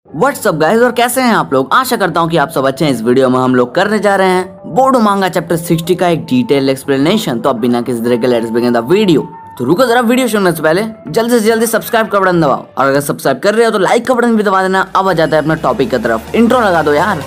WhatsApp guys, और कैसे हैं आप लोग। आशा करता हूं कि आप सब अच्छे हैं। इस वीडियो में हम लोग करने जा रहे हैं बोर्डो मांगा चैप्टर 60 का एक डिटेल एक्सप्लेनेशन। तो अब बिना किसी तरह के लेट्स बिगिन द वीडियो। तो रुको जरा, वीडियो शुरू करने से पहले जल्दी से जल्दी सब्सक्राइब का बटन दबाओ, और अगर सब्सक्राइब कर रहे हो तो लाइक का बटन भी दबा देना। अब आ जाता है अपना टॉपिक की तरफ। इंट्रो लगा दो यार।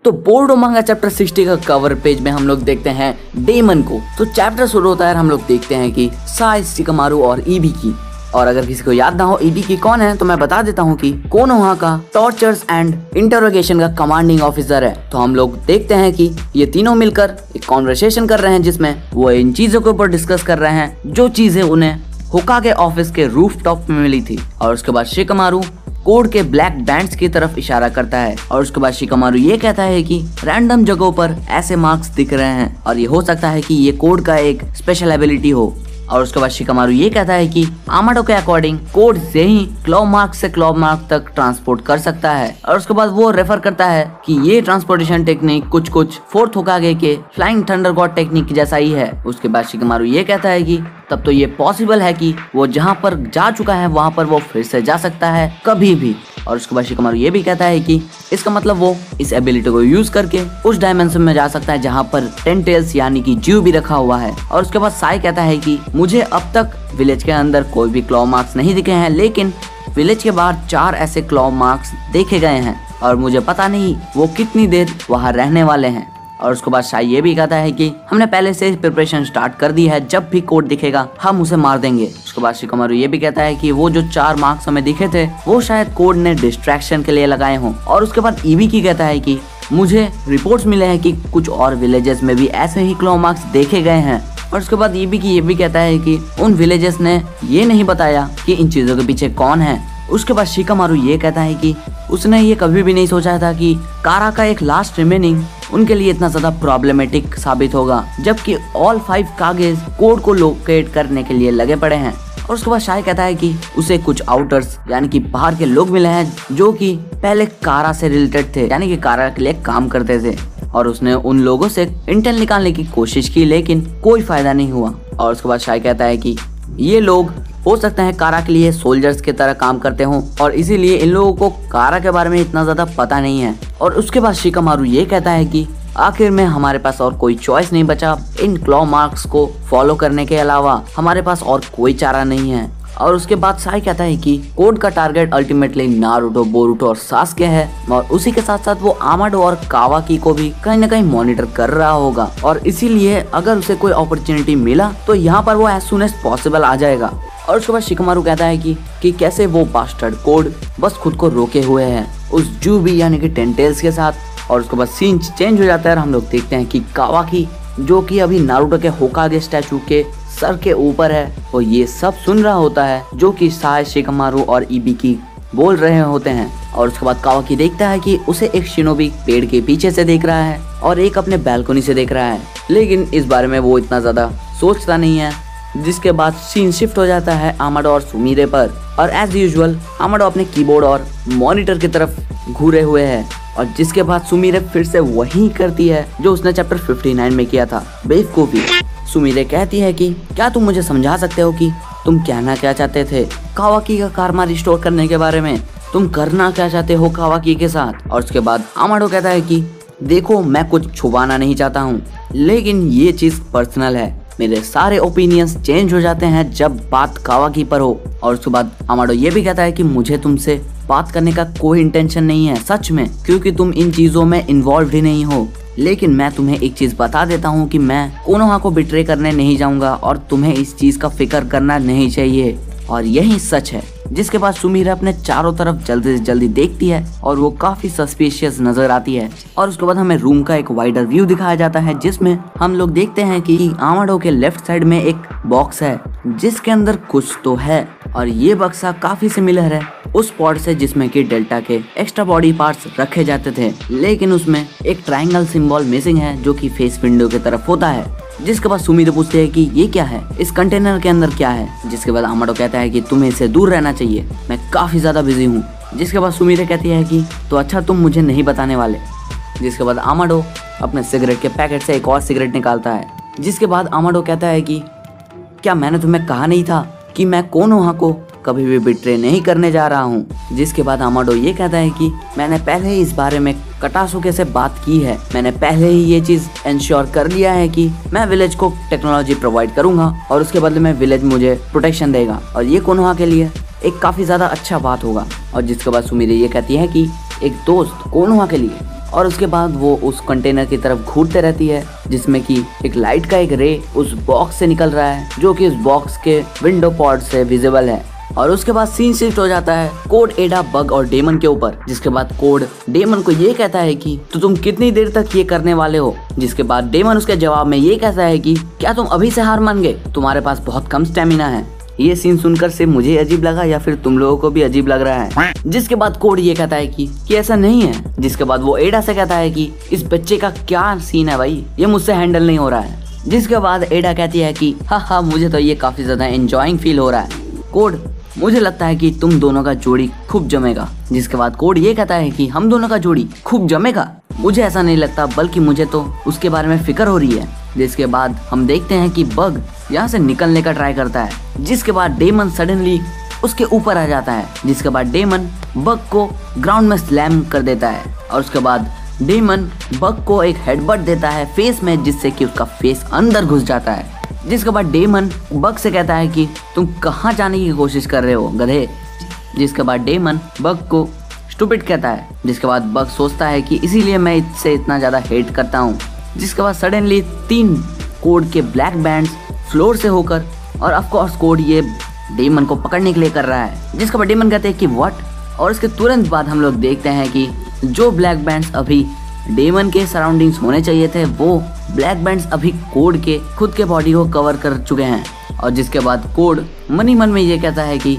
तो बोर्डो मांगा चैप्टर 60 का कवर पेज में हम लोग देखते हैं डेमन को। तो चैप्टर शुरू होता है, हम लोग देखते हैं कि साई, शिकामारु और इबुकी। और अगर किसी को याद ना हो इबुकी कौन है, तो मैं बता देता हूँ कि कोनोहा का टॉर्चर्स एंड इंटरोगेशन का कमांडिंग ऑफिसर है। तो हम लोग देखते हैं कि ये तीनों मिलकर एक कॉन्वर्सेशन कर रहे हैं, जिसमें वो इन चीजों के ऊपर डिस्कस कर रहे हैं जो चीजें उन्हें होकागे ऑफिस के रूफ टॉप में मिली थी। और उसके बाद शिकामारु कोड के ब्लैक बैंड्स की तरफ इशारा करता है, और उसके बाद शिकामारु ये कहता है कि रैंडम जगहों पर ऐसे मार्क्स दिख रहे हैं और ये हो सकता है कि ये कोड का एक स्पेशल एबिलिटी हो। और उसके बाद शिकामारु ये कहता है कि आमाडो के अकॉर्डिंग कोड से ही क्लॉ मार्क से क्लॉ मार्क तक ट्रांसपोर्ट कर सकता है। और उसके बाद वो रेफर करता है कि ये ट्रांसपोर्टेशन टेक्निक कुछ फोर्थ होकागे के फ्लाइंग थंडर गॉड टेक्निक जैसा ही है। उसके बाद शिकामारु ये कहता है कि तब तो ये पॉसिबल है कि वो जहाँ पर जा चुका है वहाँ पर वो फिर से जा सकता है कभी भी। और उसके बाद शिकामारु ये भी कहता है कि इसका मतलब वो इस एबिलिटी को यूज करके उस डायमेंशन में जा सकता है जहाँ पर 10 टेल्स यानी कि जीव भी रखा हुआ है। और उसके बाद साई कहता है कि मुझे अब तक विलेज के अंदर कोई भी क्लॉ मार्क्स नहीं दिखे हैं, लेकिन विलेज के बाहर 4 ऐसे क्लॉ मार्क्स देखे गए हैं और मुझे पता नहीं वो कितनी देर वहाँ रहने वाले हैं। और उसके बाद साई ये भी कहता है कि हमने पहले से प्रिपरेशन स्टार्ट कर दी है, जब भी कोड दिखेगा हम उसे मार देंगे। उसके बाद शिकामारु ये भी कहता है कि वो जो 4 मार्क्स हमें दिखे थे वो शायद कोड ने डिस्ट्रैक्शन के लिए लगाए हों। और उसके बाद इबुकी कहता है कि मुझे रिपोर्ट्स मिले हैं कि कुछ और विलेजेस में भी ऐसे ही क्लॉ मार्क्स देखे गए हैं। और उसके बाद इबुकी ये भी कहता है कि उन विलेजेस ने ये नहीं बताया कि इन चीजों के पीछे कौन है। उसके बाद शिकामारु ये कहता है कि उसने ये कभी भी नहीं सोचा था कि कारा का एक लास्ट रिमेनिंग उनके लिए इतना ज्यादा प्रॉब्लमेटिक साबित होगा, जबकि ऑल 5 कागेज कोड को लोकेट करने के लिए लगे पड़े हैं। और उसके बाद शाय कहता है कि उसे कुछ आउटर्स यानी कि बाहर के लोग मिले हैं जो कि पहले कारा से रिलेटेड थे, यानी कि कारा के लिए काम करते थे। और उसने उन लोगों से इंटेल निकालने की कोशिश की, लेकिन कोई फायदा नहीं हुआ। और उसके बाद शाय कहता है कि ये लोग हो सकता है कारा के लिए सोल्जर्स की तरह काम करते हों, और इसीलिए इन लोगों को कारा के बारे में इतना ज्यादा पता नहीं है। और उसके बाद शिकामारु ये कहता है कि आखिर में हमारे पास और कोई चॉइस नहीं बचा, इन क्लॉ मार्क्स को फॉलो करने के अलावा हमारे पास और कोई चारा नहीं है। और उसके बाद साई कहता है कि कोड का टारगेट अल्टीमेटली नारुतो, बोरुतो और सास्के है, और उसी के साथ साथ वो आमाडो और कावाकी को भी कहीं न कहीं मॉनिटर कर रहा होगा, और इसीलिए अगर उसे कोई अपॉर्चुनिटी मिला तो यहाँ पर वो एज सून एज पॉसिबल आ जाएगा। और उसके बाद शिकामारु कहता है कि कैसे वो बास्टर्ड कोड बस खुद को रोके हुए है उस जूबी यानी कि 10 टेल्स के साथ। और उसके बाद सीन चेंज हो जाता है और हम लोग देखते हैं कि कावाकी, जो कि अभी नारुतो के होकागे स्टैचू के सर के ऊपर है, वो ये सब सुन रहा होता है जो कि साई, शिकामारु और इबुकी बोल रहे होते हैं। और उसके बाद कावाकी देखता है कि उसे एक शिनोबी पेड़ के पीछे से देख रहा है और एक अपने बैल्कनी से देख रहा है, लेकिन इस बारे में वो इतना ज्यादा सोचता नहीं है। जिसके बाद सीन शिफ्ट हो जाता है आमाडो और सुमिरे पर, और एज यूजुअल आमाडो अपने कीबोर्ड और मॉनिटर की तरफ घूरे हुए है। और जिसके बाद सुमिरे फिर से वही करती है जो उसने चैप्टर 59 में किया था, बेवकूफी। सुमिरे कहती है कि क्या तुम मुझे समझा सकते हो कि तुम कहना क्या चाहते थे कावाकी का कारमा रिस्टोर करने के बारे में, तुम करना क्या चाहते हो कावाकी के साथ। और उसके बाद आमाडो कहता है कि देखो, मैं कुछ छुपाना नहीं चाहता हूँ, लेकिन ये चीज पर्सनल है, मेरे सारे ओपिनियंस चेंज हो जाते हैं जब बात कावाकी पर हो। और उसके बाद आमाडो ये भी कहता है कि मुझे तुमसे बात करने का कोई इंटेंशन नहीं है सच में, क्योंकि तुम इन चीजों में इन्वॉल्व ही नहीं हो। लेकिन मैं तुम्हें एक चीज बता देता हूँ कि मैं कोनोहा को बिट्रे करने नहीं जाऊंगा, और तुम्हें इस चीज का फिक्र करना नहीं चाहिए, और यही सच है। जिसके बाद सुमिरा अपने चारों तरफ जल्दी से जल्दी देखती है और वो काफी सस्पिशियस नजर आती है। और उसके बाद हमें रूम का एक वाइडर व्यू दिखाया जाता है, जिसमें हम लोग देखते हैं कि आमाडो के लेफ्ट साइड में एक बॉक्स है जिसके अंदर कुछ तो है, और ये बक्सा काफी सिमिलर है उस पॉड से जिसमें कि डेल्टा के एक्स्ट्रा बॉडी पार्ट्स रखे जाते थे, लेकिन उसमें एक ट्रायंगल सिंबल मिसिंग है जो कि फेस विंडो की तरफ होता है। जिसके बाद सुमितो पूछते हैं कि ये क्या है, इस कंटेनर के अंदर क्या है। जिसके बाद आमाडो कहता है कि तुम्हें इससे दूर रहना चाहिए, मैं काफी ज्यादा बिजी हूँ। जिसके बाद सुमितो कहती है कि तो अच्छा तुम मुझे नहीं बताने वाले। जिसके बाद आमाडो अपने सिगरेट के पैकेट से एक और सिगरेट निकालता है। जिसके बाद आमाडो कहता है कि क्या मैंने तुम्हें कहा नहीं था कि मैं कोनोहा को कभी भी बिट्रे नहीं करने जा रहा हूँ। जिसके बाद आमाडो ये कहता है कि मैंने पहले ही इस बारे में कटासुके से बात की है, मैंने पहले ही ये चीज इंश्योर कर लिया है कि मैं विलेज को टेक्नोलॉजी प्रोवाइड करूंगा और उसके बदले में विलेज मुझे प्रोटेक्शन देगा और ये कोनोहा के लिए एक काफी ज्यादा अच्छा बात होगा। और जिसके बाद सुमितो ये कहती है कि एक दोस्त कोनोहा के लिए। और उसके बाद वो उस कंटेनर की तरफ घूरते रहती है जिसमें कि एक लाइट का एक रे उस बॉक्स से निकल रहा है जो कि उस बॉक्स के विंडो पॉड से विजिबल है। और उसके बाद सीन शिफ्ट हो जाता है कोड, एडा, बग और डेमन के ऊपर। जिसके बाद कोड डेमन को ये कहता है कि तो तुम कितनी देर तक ये करने वाले हो। जिसके बाद डेमन उसके जवाब में ये कहता है कि क्या तुम अभी से हार मान गए, तुम्हारे पास बहुत कम स्टेमिना है। ये सीन सुनकर सिर्फ मुझे अजीब लगा या फिर तुम लोगों को भी अजीब लग रहा है। जिसके बाद कोड ये कहता है कि ऐसा नहीं है। जिसके बाद वो एडा से कहता है कि इस बच्चे का क्या सीन है भाई, ये मुझसे हैंडल नहीं हो रहा है। जिसके बाद एडा कहती है कि हाँ मुझे तो ये काफी ज्यादा एंजॉइंग फील हो रहा है। कोड मुझे लगता है कि तुम दोनों का जोड़ी खूब जमेगा। जिसके बाद कोड ये कहता है कि हम दोनों का जोड़ी खूब जमेगा, मुझे ऐसा नहीं लगता, बल्कि मुझे तो उसके बारे में फिक्र हो रही है। जिसके बाद हम देखते हैं कि बग यहाँ से निकलने का ट्राई करता है। जिसके बाद डेमन सडनली उसके ऊपर आ जाता है। जिसके बाद डेमन बग को ग्राउंड में स्लैम कर देता है और उसके बाद डेमन बग को एक हेडबट देता है फेस में, जिससे कि उसका फेस अंदर घुस जाता है। जिसके बाद डेमन बग से कहता है कि तुम कहाँ जाने की कोशिश कर रहे हो गधे। जिसके बाद डेमन बग को स्टूपिड कहता है। जिसके बाद बग सोचता है कि इसीलिए मैं इससे इतना ज्यादा हेट करता हूँ। जिसके बाद सडनली 3 कोड के ब्लैक बैंड्स फ्लोर से होकर और ऑफ कोर्स कोड ये डेमन को पकड़ने के लिए कर रहा है। जिसके बाद डेमन कहते हैं कि व्हाट, और इसके तुरंत बाद हम लोग देखते हैं कि जो ब्लैक बैंड्स अभी डेमन के सराउंडिंग्स होने चाहिए थे वो ब्लैक बैंड्स अभी कोड के खुद के बॉडी को कवर कर चुके हैं। और जिसके बाद कोड मन ही मन में ये कहता है कि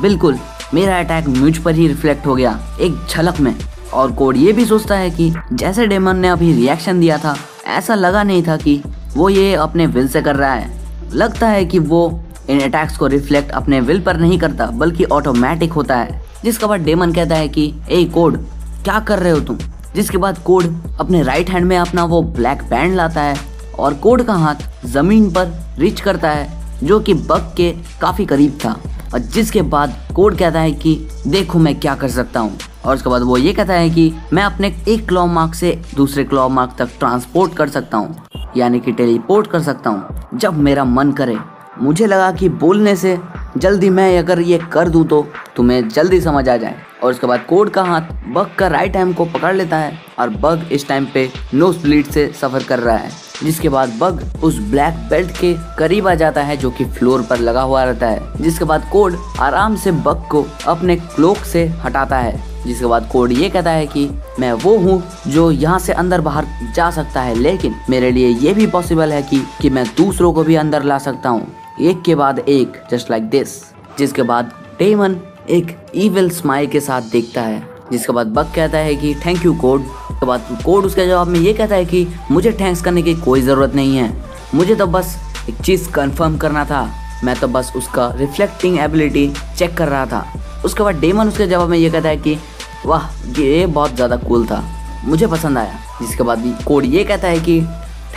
बिल्कुल मेरा अटैक मुझ पर ही रिफ्लेक्ट हो गया एक झलक में। और कोड ये भी सोचता है कि जैसे डेमन ने अभी रिएक्शन दिया था ऐसा लगा नहीं था कि वो ये अपने विल से कर रहा है, लगता है कि वो इन अटैक्स को रिफ्लेक्ट अपने विल पर नहीं करता बल्कि ऑटोमेटिक होता है। जिसके बाद डेमन कहता है कि ए कोड क्या कर रहे हो तुम। जिसके बाद कोड अपने राइट हैंड में अपना वो ब्लैक बैंड लाता है और कोड का हाथ जमीन पर रीच करता है जो कि बग के काफी करीब था। और जिसके बाद कोड कहता है कि देखो मैं क्या कर सकता हूँ। और उसके बाद वो ये कहता है कि मैं अपने एक क्लॉ मार्क से दूसरे क्लॉ मार्क तक ट्रांसपोर्ट कर सकता हूँ, यानी कि टेलीपोर्ट कर सकता हूँ जब मेरा मन करे। मुझे लगा कि बोलने से जल्दी मैं अगर ये कर दूँ तो तुम्हें जल्दी समझ आ जाए। और उसके बाद कोड का हाथ बग का राइट आर्म को पकड़ लेता है और बग इस टाइम पे नोज ब्लीड से सफर कर रहा है। जिसके बाद बग उस ब्लैक बेल्ट के करीब आ जाता है जो कि फ्लोर पर लगा हुआ रहता है। जिसके बाद कोड आराम से बग को अपने क्लोक से हटाता है। जिसके बाद कोड ये कहता है कि मैं वो हूँ जो यहाँ से अंदर बाहर जा सकता है, लेकिन मेरे लिए ये भी पॉसिबल है कि मैं दूसरों को भी अंदर ला सकता हूँ, एक के बाद एक, जस्ट लाइक दिस। जिसके बाद डेमन एक इविल स्माइल के साथ देखता है। जिसके बाद बग कहता है कि थैंक यू कोड। उसके बाद कोड उसके जवाब में ये कहता है कि मुझे थैंक्स करने की कोई ज़रूरत नहीं है, मुझे तो बस एक चीज़ कंफर्म करना था, मैं तो बस उसका रिफ्लेक्टिंग एबिलिटी चेक कर रहा था। उसके बाद डेमन उसके जवाब में ये कहता है कि वाह ये बहुत ज़्यादा कूल था, मुझे पसंद आया। जिसके बाद कोड ये कहता है कि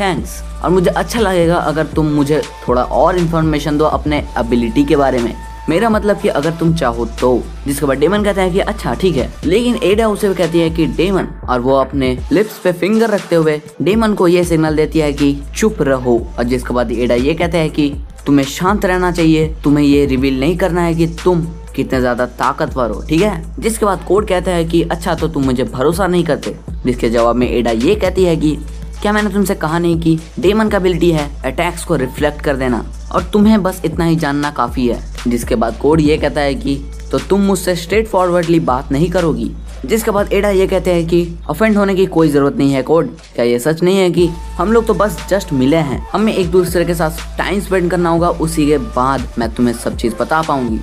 थैंक्स, और मुझे अच्छा लगेगा अगर तुम मुझे थोड़ा और इन्फॉर्मेशन दो अपने एबिलिटी के बारे में, मेरा मतलब कि अगर तुम चाहो तो। जिसके बाद डेमन कहता है कि अच्छा ठीक है, लेकिन एडा उसे कहती है कि डेमन, और वो अपने लिप्स पे फिंगर रखते हुए डेमन को ये सिग्नल देती है कि चुप रहो। और जिसके बाद एडा ये कहता है कि तुम्हें शांत रहना चाहिए, तुम्हें ये रिवील नहीं करना है कि तुम कितने ज्यादा ताकतवर हो, ठीक है। जिसके बाद कोड कहता है कि अच्छा तो तुम मुझे भरोसा नहीं करते। जिसके जवाब में एडा ये कहती है कि क्या मैंने तुमसे कहा नहीं कि डेमन का एबिलिटी है अटैक्स को रिफ्लेक्ट कर देना, और तुम्हें बस इतना ही जानना काफी है। जिसके बाद कोड ये कहता है कि तो तुम मुझसे स्ट्रेट फॉरवर्डली बात नहीं करोगी। जिसके बाद एडा ये कहते हैं कि ऑफेंड होने की कोई जरूरत नहीं है कोड, क्या ये सच नहीं है कि हम लोग तो बस जस्ट मिले हैं, हमें एक दूसरे के साथ टाइम स्पेंड करना होगा, उसी के बाद मैं तुम्हें सब चीज बता पाऊंगी।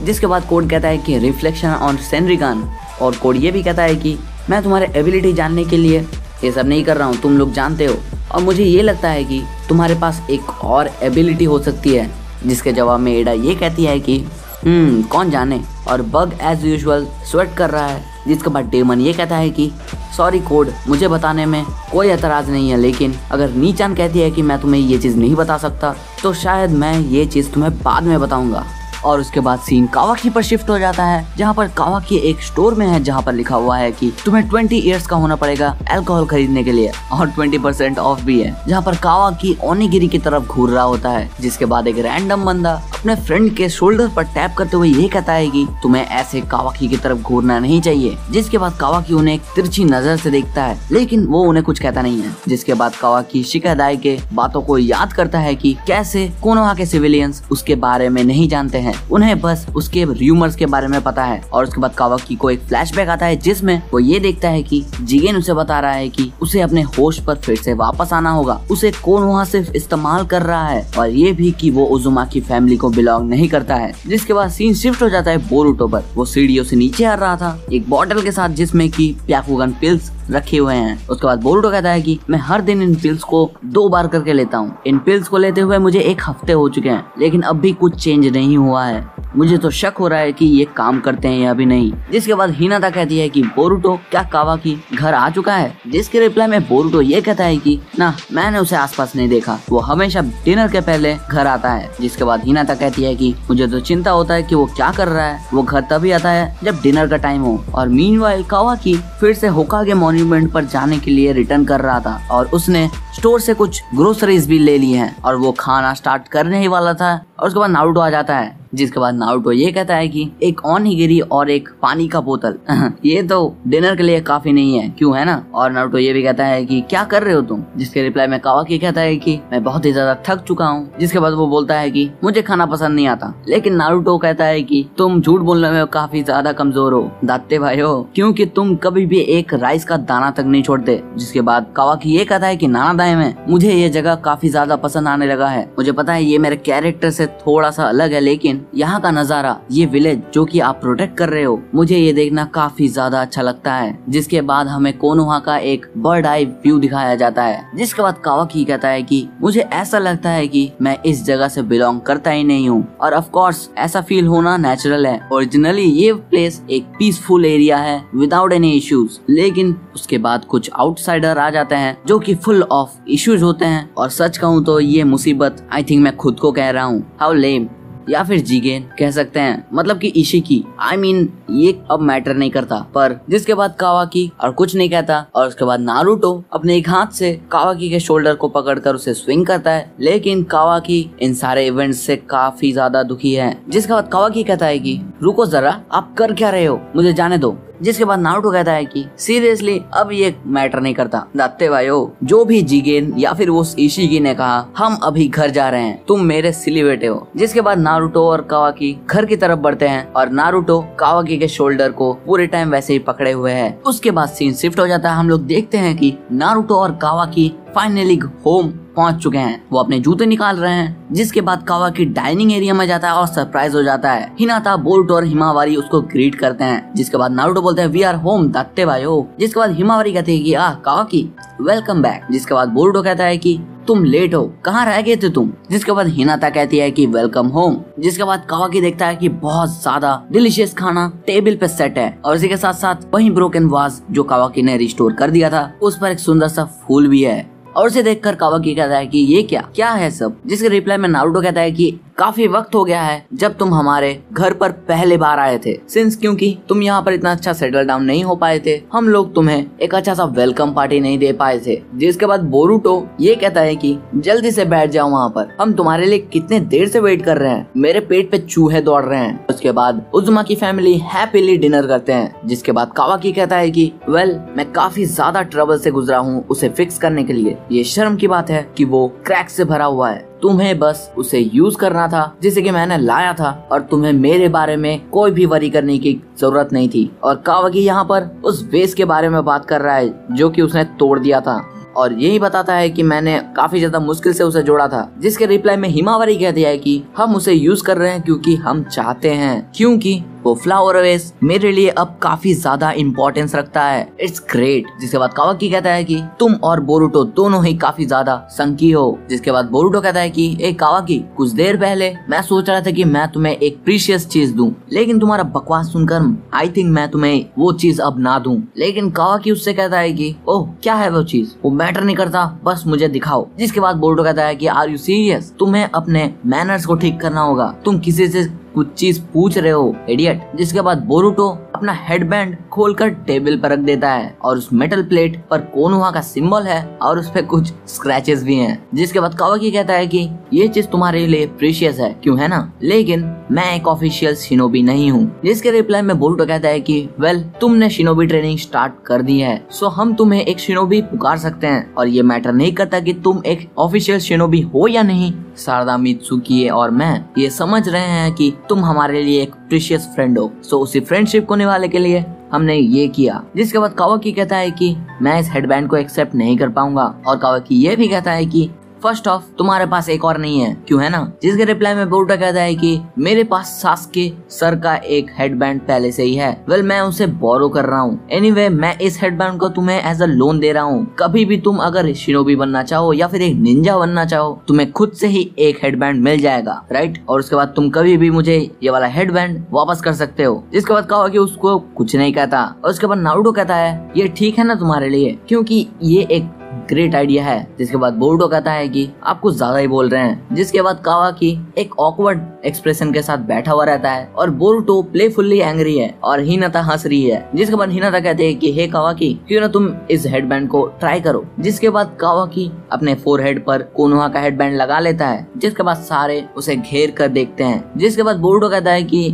जिसके बाद कोड कहता है कि रिफ्लेक्शन ऑन सेनरिगान, और कोड ये भी कहता है कि मैं तुम्हारे एबिलिटी जानने के लिए ये सब नहीं कर रहा हूँ, तुम लोग जानते हो। और मुझे ये लगता है कि तुम्हारे पास एक और एबिलिटी हो सकती है। जिसके जवाब में एडा ये कहती है कि कौन जाने, और बग एज यूजुअल स्वेट कर रहा है। जिसके बाद डेमन ये कहता है कि सॉरी कोड, मुझे बताने में कोई एतराज़ नहीं है, लेकिन अगर नीचान कहती है कि मैं तुम्हें ये चीज़ नहीं बता सकता तो शायद मैं ये चीज़ तुम्हें बाद में बताऊंगा। और उसके बाद सीन कावाकी पर शिफ्ट हो जाता है, जहाँ पर कावाकी एक स्टोर में है, जहाँ पर लिखा हुआ है कि तुम्हें 20 इयर्स का होना पड़ेगा अल्कोहल खरीदने के लिए, और 20% ऑफ भी है। जहाँ पर कावाकी ओनिगिरी की तरफ घूर रहा होता है। जिसके बाद एक रैंडम बंदा अपने फ्रेंड के शोल्डर पर टैप करते हुए ये कहता है कि तुम्हें ऐसे कावाकी की तरफ घूरना नहीं चाहिए। जिसके बाद कावाकी उन्हें एक तिरछी नजर से देखता है, लेकिन वो उन्हें कुछ कहता नहीं है। जिसके बाद कावाकी शिकादाई के बातों को याद करता है कि कैसे कोनोहा के सिविलियंस उसके बारे में नहीं जानते हैं, उन्हें बस उसके र्यूमर्स के बारे में पता है। और उसके बाद कावाकी को एक फ्लैशबैक आता है, जिसमें वो ये देखता है कि जिगेन उसे बता रहा है कि उसे अपने होश पर फिर से वापस आना होगा। उसे कोनोहा सिर्फ इस्तेमाल कर रहा है, और ये भी कि वो उजुमा की फैमिली को बिलोंग नहीं करता है। जिसके बाद सीन शिफ्ट हो जाता है बोरुटो पर। वो सीढ़ियों से नीचे आ रहा था एक बॉटल के साथ, जिसमें की प्याकुगन पिल्स रखे हुए हैं। उसके बाद बोरुटो कहता है कि मैं हर दिन इन पिल्स को 2 बार करके लेता हूँ। इन पिल्स को लेते हुए मुझे 1 हफ्ते हो चुके हैं, लेकिन अब भी कुछ चेंज नहीं हुआ है। मुझे तो शक हो रहा है कि ये काम करते हैं या भी नहीं। जिसके बाद हिनाता कहती है कि बोरुटो, क्या कावाकी घर आ चुका है? जिसके रिप्लाई में बोरुटो ये कहता है कि ना, मैंने उसे आसपास नहीं देखा, वो हमेशा डिनर के पहले घर आता है। जिसके बाद हिनाता कहती है कि मुझे तो चिंता होता है कि वो क्या कर रहा है, वो घर तभी आता है जब डिनर का टाइम हो। और मीनवाइल कावाकी फिर से होकागे मॉन्यूमेंट पर जाने के लिए रिटर्न कर रहा था, और उसने स्टोर से कुछ ग्रोसरीज भी ले ली हैं, और वो खाना स्टार्ट करने ही वाला था। और उसके बाद नारुतो आ जाता है। जिसके बाद नारुतो ये कहता है कि एक ओनिगिरी और एक पानी का बोतल ये तो डिनर के लिए काफी नहीं है, क्यों है ना? और नारुतो ये भी कहता है कि क्या कर रहे हो तुम? जिसके रिप्लाई में कावाकी कहता है कि मैं बहुत ही ज्यादा थक चुका हूँ। जिसके बाद वो बोलता है कि मुझे खाना पसंद नहीं आता। लेकिन नारुतो कहता है कि तुम झूठ बोलने में काफी ज्यादा कमजोर हो दाते भाई हो, क्योंकि तुम कभी भी एक राइस का दाना तक नहीं छोड़ते। जिसके बाद कावाकी ये कहता है कि नानादाई में मुझे ये जगह काफी ज्यादा पसंद आने लगा है। मुझे पता है ये मेरे कैरेक्टर से थोड़ा सा अलग है, लेकिन यहाँ का नजारा, ये विलेज जो कि आप प्रोटेक्ट कर रहे हो, मुझे ये देखना काफी ज्यादा अच्छा लगता है। जिसके बाद हमें कोनोहा का एक बर्ड आई व्यू दिखाया जाता है। जिसके बाद कावाकी कहता है कि मुझे ऐसा लगता है कि मैं इस जगह से बिलोंग करता ही नहीं हूँ, और ऑफ कोर्स ऐसा फील होना नेचुरल है। ओरिजिनली ये प्लेस एक पीसफुल एरिया है विदाउट एनी इश्यूज, लेकिन उसके बाद कुछ आउटसाइडर आ जाते हैं जो कि फुल ऑफ इश्यूज होते हैं। और सच कहूँ तो ये मुसीबत आई थिंक मैं खुद को कह रहा हूँ, हाउ लेम, या फिर जिगेन कह सकते हैं, मतलब कि इशिकी। आई मीन ये अब मैटर नहीं करता। पर जिसके बाद कावाकी और कुछ नहीं कहता, और उसके बाद नारुतो अपने एक हाथ से कावाकी के शोल्डर को पकड़कर उसे स्विंग करता है। लेकिन कावाकी इन सारे इवेंट्स से काफी ज्यादा दुखी है। जिसके बाद कावाकी कहता है कि रुको जरा, आप कर क्या रहे हो, मुझे जाने दो। जिसके बाद नारुतो कहता है कि सीरियसली अब ये मैटर नहीं करता दाते भाइयों, जो भी जिगेन या फिर वो इशिकी ने कहा, हम अभी घर जा रहे हैं, तुम मेरे सिली बेटे हो। जिसके बाद नारुतो और कावाकी घर की तरफ बढ़ते हैं, और नारुतो कावाकी के शोल्डर को पूरे टाइम वैसे ही पकड़े हुए है। उसके बाद सीन शिफ्ट हो जाता है। हम लोग देखते हैं कि नारुतो और कावाकी फाइनली होम पहुंच चुके हैं। वो अपने जूते निकाल रहे हैं। जिसके बाद कावाकी डाइनिंग एरिया में जाता है और सरप्राइज हो जाता है। हिनाता, बोरुटो और हिमावारी उसको ग्रीट करते हैं। जिसके बाद नारुतो बोलते हैं वी आर होम दाते भाइयों। जिसके बाद हिमावारी कहती है कि कावाकी वेलकम बैक। जिसके बाद बोरुटो कहता है कि तुम लेट हो, कहाँ रह गए थे तुम? जिसके बाद हिनाता कहती है कि वेलकम होम। जिसके बाद कावाकी देखता है कि बहुत ज्यादा डिलीशियस खाना टेबल पे सेट है, और इसी के साथ साथ वही ब्रोकन वाज जो कावाकी ने रिस्टोर कर दिया था, उस पर एक सुंदर सा फूल भी है। और उसे देखकर कावाकी कहता है कि ये क्या है सब? जिसके रिप्लाई में नारुतो कहता है कि काफी वक्त हो गया है जब तुम हमारे घर पर पहले बार आए थे, सिंस क्योंकि तुम यहाँ पर इतना अच्छा सेटल डाउन नहीं हो पाए थे, हम लोग तुम्हें एक अच्छा सा वेलकम पार्टी नहीं दे पाए थे। जिसके बाद बोरुटो ये कहता है कि जल्दी से बैठ जाओ वहाँ पर, हम तुम्हारे लिए कितने देर से वेट कर रहे हैं, मेरे पेट पे चूहे दौड़ रहे हैं। उसके बाद उजुमा की फैमिली हैप्पीली डिनर करते हैं। जिसके बाद कावाकी कहता है कि वेल, मैं काफी ज्यादा ट्रबल से गुजरा हूँ उसे फिक्स करने के लिए। ये शर्म की बात है कि वो क्रैक से भरा हुआ है, तुम्हें बस उसे यूज करना था जिसे कि मैंने लाया था, और तुम्हें मेरे बारे में कोई भी वरी करने की जरूरत नहीं थी। और कावाकी यहाँ पर उस वेस के बारे में बात कर रहा है जो कि उसने तोड़ दिया था, और यही बताता है कि मैंने काफी ज्यादा मुश्किल से उसे जोड़ा था। जिसके रिप्लाई में हिमावारी कहती है कि हम उसे यूज कर रहे हैं क्योंकि हम चाहते हैं, क्योंकि वो फ्लावर वेस मेरे लिए अब काफी ज्यादा इंपॉर्टेंस रखता है। It's great. जिसके बाद कावाकी कहता है कि तुम और बोरुटो दोनों ही काफी ज्यादा संकी हो। जिसके बाद बोरुटो कहता है कि ए कावाकी, कुछ देर पहले मैं सोच रहा था कि मैं तुम्हें एक प्रीशियस चीज दूं, लेकिन तुम्हारा बकवास सुनकर आई थिंक मैं तुम्हें वो चीज अब ना दूं। लेकिन कावाकी उससे कहता है कि ओह क्या है वो चीज, वो मैटर नहीं करता, बस मुझे दिखाओ। जिसके बाद बोरुटो कहता है कि आर यू सीरियस, तुम्हें अपने मैनर्स को ठीक करना होगा, तुम किसी से कुछ चीज पूछ रहे हो इडियट। जिसके बाद बोरुटो अपना हेडबैंड खोलकर टेबल पर रख देता है और उस मेटल प्लेट पर कोनोहा का सिंबल है और उस पे कुछ स्क्रैचेस भी हैं। जिसके बाद कावाकी कहता है कि ये चीज तुम्हारे लिए प्रीशियस है, क्यों है ना, लेकिन मैं एक ऑफिशियल शिनोबी नहीं हूँ। जिसके रिप्लाई में बोरुटो कहता है कि वेल तुमने शिनोबी ट्रेनिंग स्टार्ट कर दी है, सो हम तुम्हें एक शिनोबी पुकार सकते हैं और ये मैटर नहीं करता कि तुम एक ऑफिशियल शिनोबी हो या नहीं। सारदा, मित्सुकी और मैं ये समझ रहे हैं कि तुम हमारे लिए एक प्रीशियस फ्रेंड हो, सो उसी फ्रेंडशिप को निभाने के लिए हमने ये किया। जिसके बाद कावाकी कहता है कि मैं इस हेडबैंड को एक्सेप्ट नहीं कर पाऊंगा और कावाकी ये भी कहता है कि फर्स्ट ऑफ तुम्हारे पास एक और नहीं है, क्यों है ना। जिसके रिप्लाई में बोरुटो कहता है कि मेरे पास सास्के सर का एक हेडबैंड पहले से ही है, वेल मैं उसे बोरो कर रहा हूँ। एनीवे मैं इस हेडबैंड को तुम्हें एज अ लोन दे रहा हूँ, कभी भी तुम अगर शिनोबी बनना चाहो या फिर एक निंजा बनना चाहो तुम्हें खुद से ही एक हेडबैंड मिल जाएगा, राइट। और उसके बाद तुम कभी भी मुझे ये वाला हेडबैंड वापस कर सकते हो। जिसके बाद कावाकी उसको कुछ नहीं कहता और उसके बाद नारुतो कहता है ये ठीक है ना तुम्हारे लिए, क्योंकि ये एक ग्रेट आइडिया है। जिसके बाद बोरुटो कहता है कि आप कुछ ज्यादा ही बोल रहे हैं। जिसके बाद कावाकी एक ऑकवर्ड एक्सप्रेशन के साथ बैठा हुआ रहता है और बोरुटो प्लेफुल्ली एंग्री है और हिनाता हंस रही है। जिसके बाद हिनाता कहते हैं कि हे कावाकी, क्यों ना तुम इस हेडबैंड को ट्राई करो। जिसके बाद कावाकी अपने फोरहेड पर कोनोहा का हेडबैंड लगा लेता है। जिसके बाद सारे उसे घेर कर देखते हैं। जिसके बाद बोरुटो कहता है कि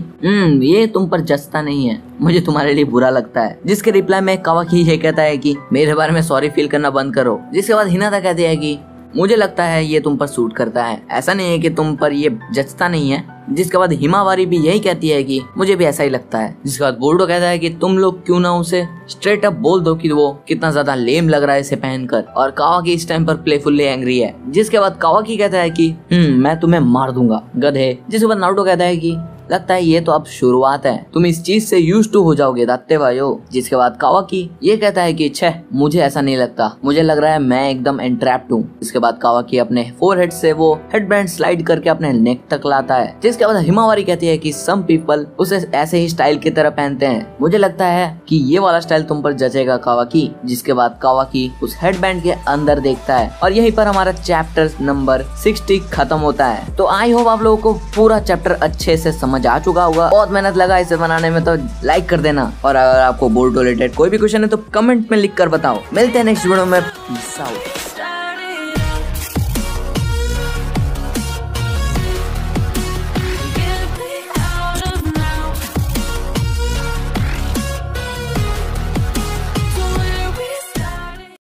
ये तुम पर जचता नहीं है, मुझे तुम्हारे लिए बुरा लगता है। जिसके रिप्लाई में कावाकी ये कहता है कि मेरे बारे में सॉरी फील करना बंद करो। जिसके बाद हिनाता कहती है कि मुझे लगता है ये तुम पर सूट करता है, ऐसा नहीं है कि तुम पर ये जचता नहीं है। जिसके बाद हिमावारी भी यही कहती है कि मुझे भी ऐसा ही लगता है। जिसके बाद बोरुटो कहता है कि तुम लोग क्यों ना उसे स्ट्रेट अप बोल दो कि वो कितना ज्यादा लेम लग रहा है इसे पहनकर। और कावाकी इस टाइम पर प्लेफुल्ली एंग्री है। जिसके बाद कावाकी कहता है कि मैं तुम्हें मार दूंगा गधे। जिसके बाद नारुतो कहता है कि लगता है ये तो अब शुरुआत है, तुम इस चीज से यूज्ड टू हो जाओगे दात्ते भाइयों। जिसके बाद कावाकी ये कहता है कि छह मुझे ऐसा नहीं लगता, मुझे लग रहा है मैं एकदम एंट्रैप्ड हूँ। इसके बाद कावाकी अपने फोरहेड से वो हेडबैंड स्लाइड करके अपने नेक तक लाता है। जिसके बाद हिमावारी कहती है कि सम पीपल उसे ऐसे ही स्टाइल की तरह पहनते हैं, मुझे लगता है कि ये वाला स्टाइल तुम पर जचेगा कावाकी। जिसके बाद कावाकी उस हेडबैंड के अंदर देखता है और यहीं पर हमारा चैप्टर नंबर 60 खत्म होता है। तो आई होप आप लोगों को पूरा चैप्टर अच्छे से समझ आ चुका होगा। बहुत मेहनत लगा इसे बनाने में, तो लाइक कर देना। और अगर आपको बोरुटो रिलेटेड कोई भी क्वेश्चन है तो कमेंट में लिख कर बताओ। मिलते हैं नेक्स्ट वीडियो में। Peace out.